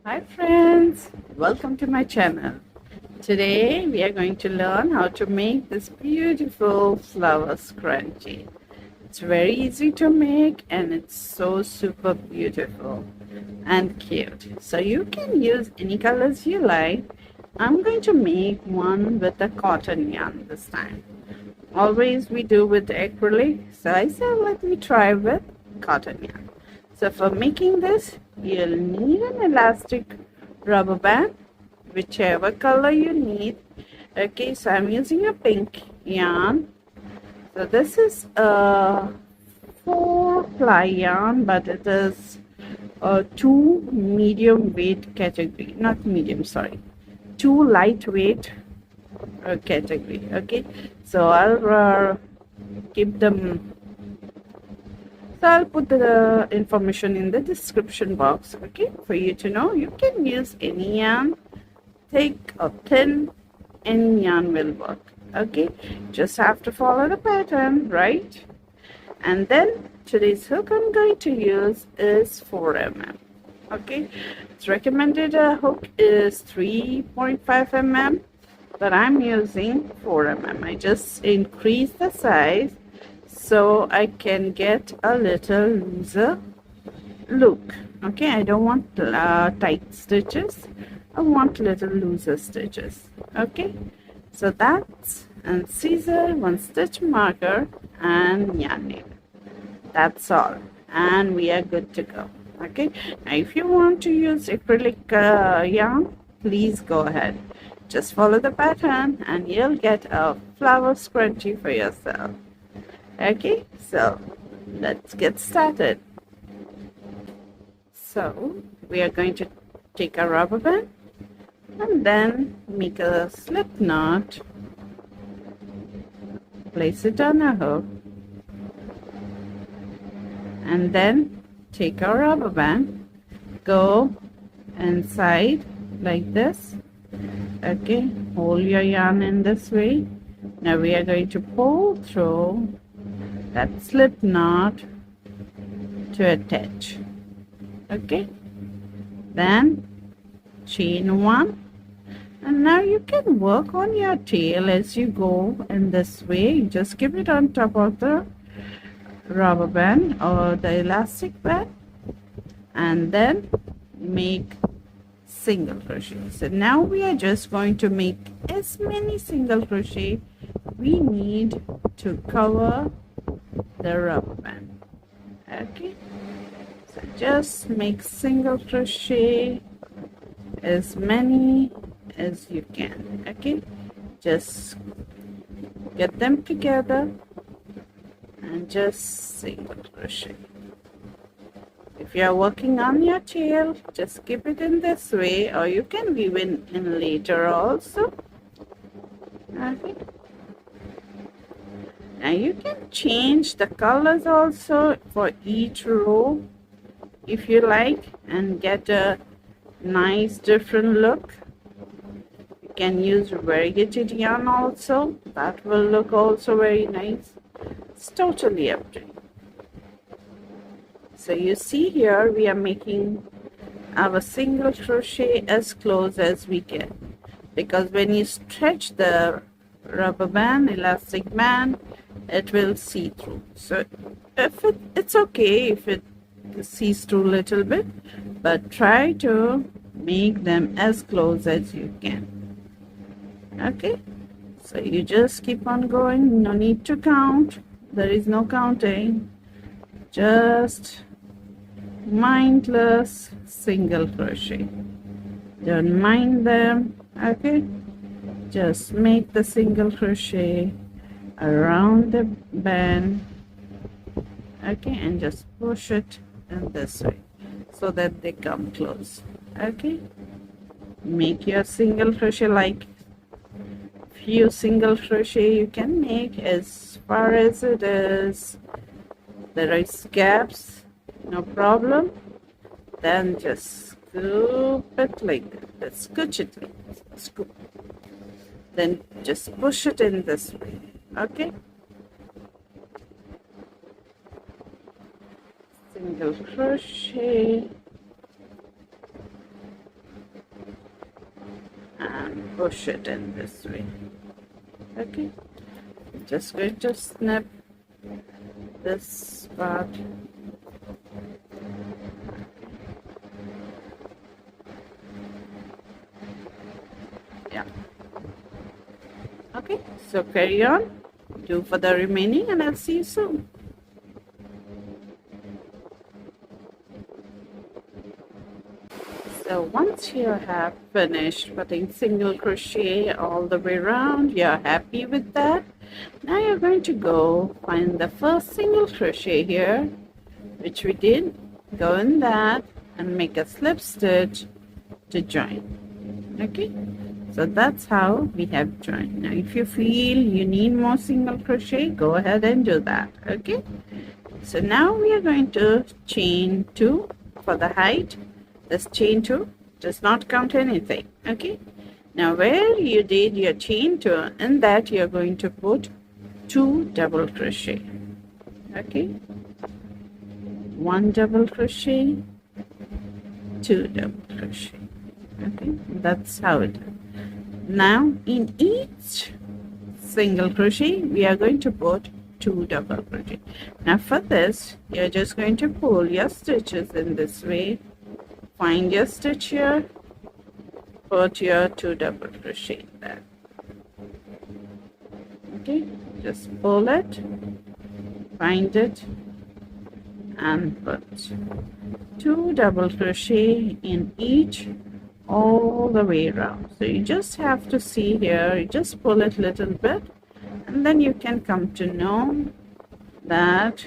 Hi friends, welcome to my channel. Today we are going to learn how to make this beautiful flower scrunchie. It's very easy to make and it's so super beautiful and cute. So you can use any colors you like. I'm going to make one with a cotton yarn this time. Always we do with acrylic, so I said let me try with cotton yarn. So for making this, you'll need an elastic rubber band, whichever color you need. Okay, so I'm using a pink yarn. So this is a 4-ply yarn, but it is a 2 medium weight category, not medium, sorry, 2 lightweight category. Okay, so I'll keep them. So I'll put the information in the description box, okay, for you to know. You can use any yarn, thick or thin, any yarn will work, okay. Just have to follow the pattern, right? And then today's hook I'm going to use is 4 mm, okay. It's recommended hook is 3.5 mm, but I'm using 4 mm. I just increase the size so I can get a little looser look. Okay, I don't want tight stitches. I want little looser stitches. Okay, so that's and scissor, one stitch marker and yarn needle. That's all, and we are good to go. Okay, now if you want to use acrylic yarn, please go ahead. Just follow the pattern and you'll get a flower scrunchie for yourself. Okay, so let's get started. So we are going to take a rubber band and then make a slip knot, place it on a hook, and then take a rubber band, go inside like this. Okay, hold your yarn in this way. Now we are going to pull through that slip knot to attach. Okay, then chain one, and now you can work on your tail as you go in this way. You just keep it on top of the rubber band or the elastic band and then make single crochet. So now we are just going to make as many single crochet we need to cover the rubber band. Okay, so just make single crochet as many as you can. Okay, just get them together and just single crochet. If you are working on your tail, just keep it in this way, or you can weave in later also. Okay. Now you can change the colors also for each row if you like and get a nice different look. You can use variegated yarn also, that will look also very nice. It's totally up to you. So you see here we are making our single crochet as close as we can, because when you stretch the rubber band, elastic band, it will see through. So if it's okay if it sees through a little bit, but try to make them as close as you can. Okay, so you just keep on going, no need to count, there is no counting, just mindless single crochet, don't mind them. Okay, just make the single crochet around the band. Okay, and just push it in this way so that they come close. Okay, make your single crochet like few single crochet you can make as far as it is. There is gaps, no problem, then just scoop it like that. Let's scooch it like this. Scoop, then just push it in this way. Okay, single crochet, and push it in this way. Okay, just going to snip this part. Yeah. Okay, so carry on, do for the remaining, and I'll see you soon. So once you have finished putting single crochet all the way around, you're happy with that. Now you're going to go find the first single crochet here, which we did. Go in that and make a slip stitch to join. Okay, so that's how we have joined. Now if you feel you need more single crochet, go ahead and do that. Okay, so now we are going to chain 2 for the height. This chain 2 does not count anything. Okay, now where you did your chain 2, in that you're going to put 2 double crochet. Okay, 1 double crochet, 2 double crochet. Okay, that's how it is. Now in each single crochet we are going to put 2 double crochet. Now for this you're just going to pull your stitches in this way, find your stitch here, put your 2 double crochet there. Okay, just pull it, find it, and put 2 double crochet in each all the way around. So you just have to see here, you just pull it a little bit, and then you can come to know that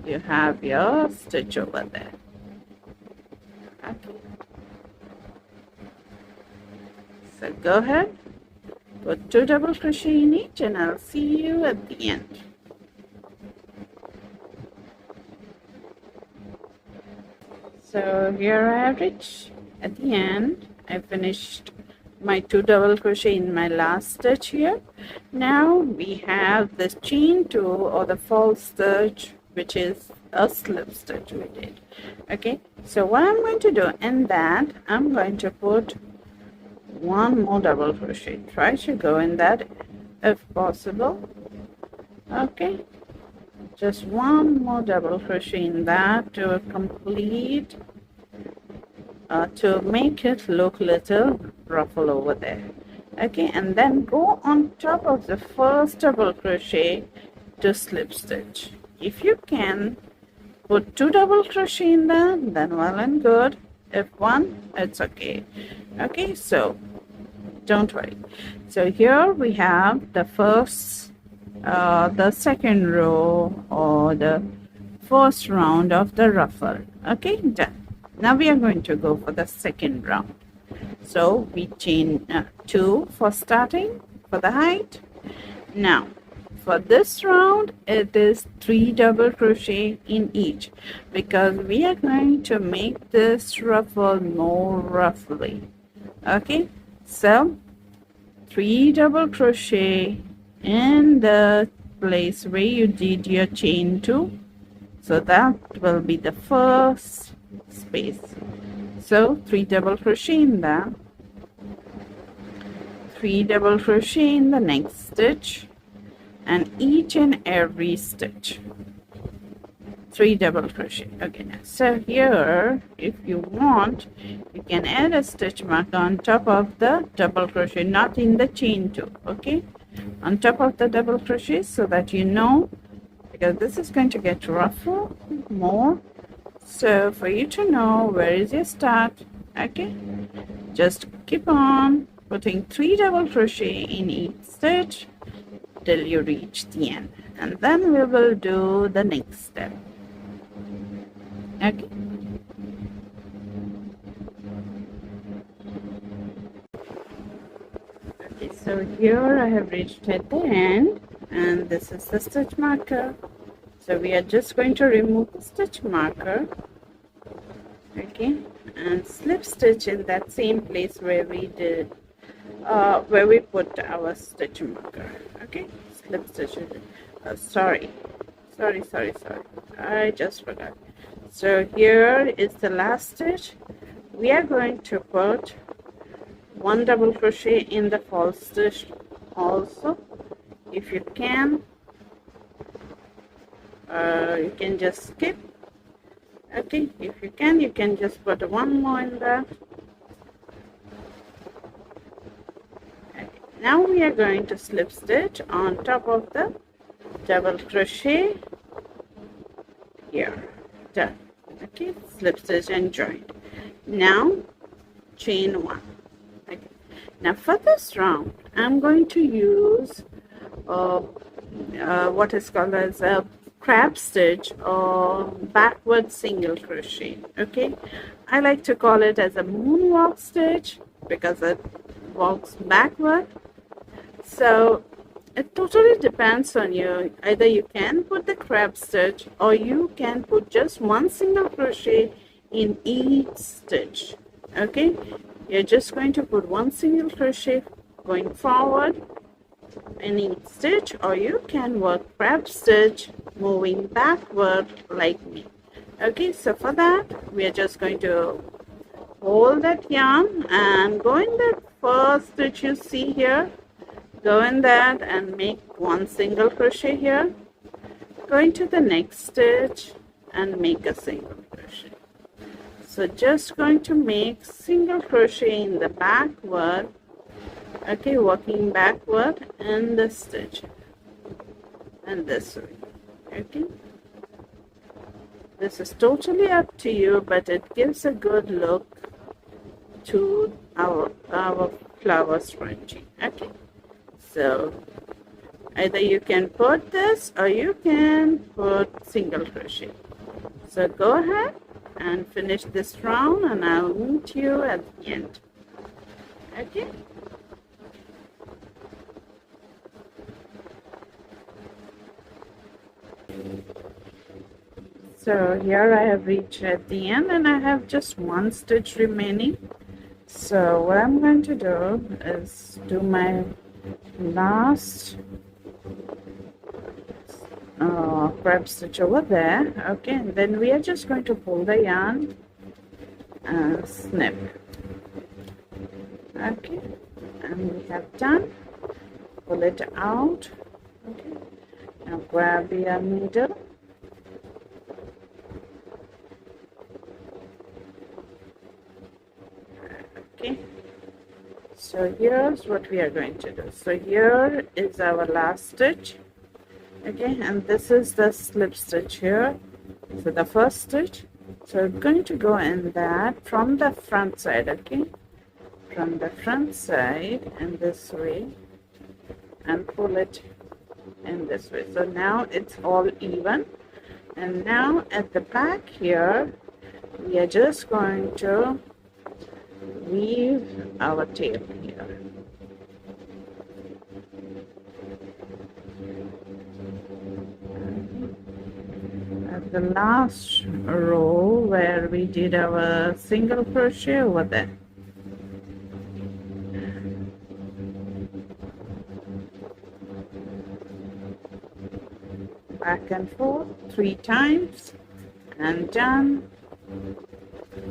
you have your stitch over there. Okay, so go ahead, put 2 double crochet in each, and I'll see you at the end. So here I have reached at the end. I finished my 2 double crochet in my last stitch here. Now we have this chain 2 or the false stitch, which is a slip stitch we did. Okay, so what I'm going to do in that, I'm going to put 1 more double crochet. Try to go in that if possible. Okay, just 1 more double crochet in that to complete, to make it look little ruffle over there. Okay, and then go on top of the first double crochet to slip stitch. If you can put 2 double crochet in that, then well and good. If 1, it's okay. Okay, so don't worry. So here we have the first, the second row or the first round of the ruffle. Okay, done. Now we are going to go for the second round. So we chain 2 for starting for the height. Now for this round it is 3 double crochet in each, because we are going to make this ruffle more ruffly. Okay, so 3 double crochet in the place where you did your chain 2, so that will be the first space. So 3 double crochet in that, 3 double crochet in the next stitch, and each and every stitch 3 double crochet. Okay, now so here if you want, you can add a stitch mark on top of the double crochet, not in the chain 2. Okay, on top of the double crochet, so that you know, because this is going to get ruffled more. So for you to know where is your start, okay, just keep on putting 3 double crochet in each stitch till you reach the end, and then we will do the next step. Okay, okay, so here I have reached at the end, and this is the stitch marker. So we are just going to remove the stitch marker, okay, and slip stitch in that same place where we did, where we put our stitch marker. Okay, slip stitch. Sorry, I just forgot. So here is the last stitch. We are going to put one double crochet in the false stitch also. If you can just skip. Okay, if you can just put one more in there. Okay. Now we are going to slip stitch on top of the double crochet here. Done. Okay, slip stitch and join. Now chain one. Okay. Now for this round I'm going to use what is called as a crab stitch or backward single crochet. Okay, I like to call it as a moonwalk stitch because it walks backward. So it totally depends on you. Either you can put the crab stitch or you can put just one single crochet in each stitch. Okay, you're just going to put one single crochet going forward in each stitch, or you can work crab stitch moving backward like me. Okay, so for that we are just going to hold that yarn and go in that first stitch you see here, go in that and make one single crochet here, go into the next stitch and make a single crochet. So just going to make single crochet in the backward. Okay, working backward in the stitch and this way. Okay, this is totally up to you, but it gives a good look to our flower scrunchie. Okay, so either you can put this or you can put single crochet. So go ahead and finish this round and I'll meet you at the end. Okay. So here I have reached at the end and I have just one stitch remaining. So what I'm going to do is do my last crab stitch over there. Okay, and then we are just going to pull the yarn and snip. Okay, and we have done. Pull it out. Okay, now grab your needle. Okay, so here's what we are going to do. So here is our last stitch. Okay, and this is the slip stitch here. So the first stitch. So we're going to go in that from the front side. Okay, from the front side and this way, and pull it in this way. So now it's all even. And now at the back here, we are just going to weave our tail here. At the last row where we did our single crochet over there. Back and forth 3 times and done.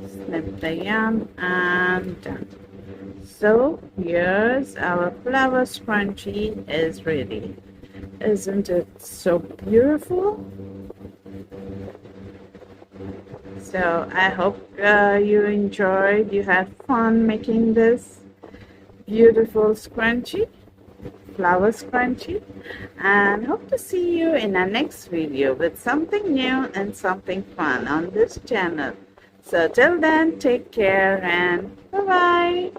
Snip the yarn and done. So here's our flower scrunchie is ready. Isn't it so beautiful? So I hope you enjoyed, you had fun making this beautiful scrunchie, flower scrunchie, and hope to see you in our next video with something new and something fun on this channel. So till then, take care and bye-bye.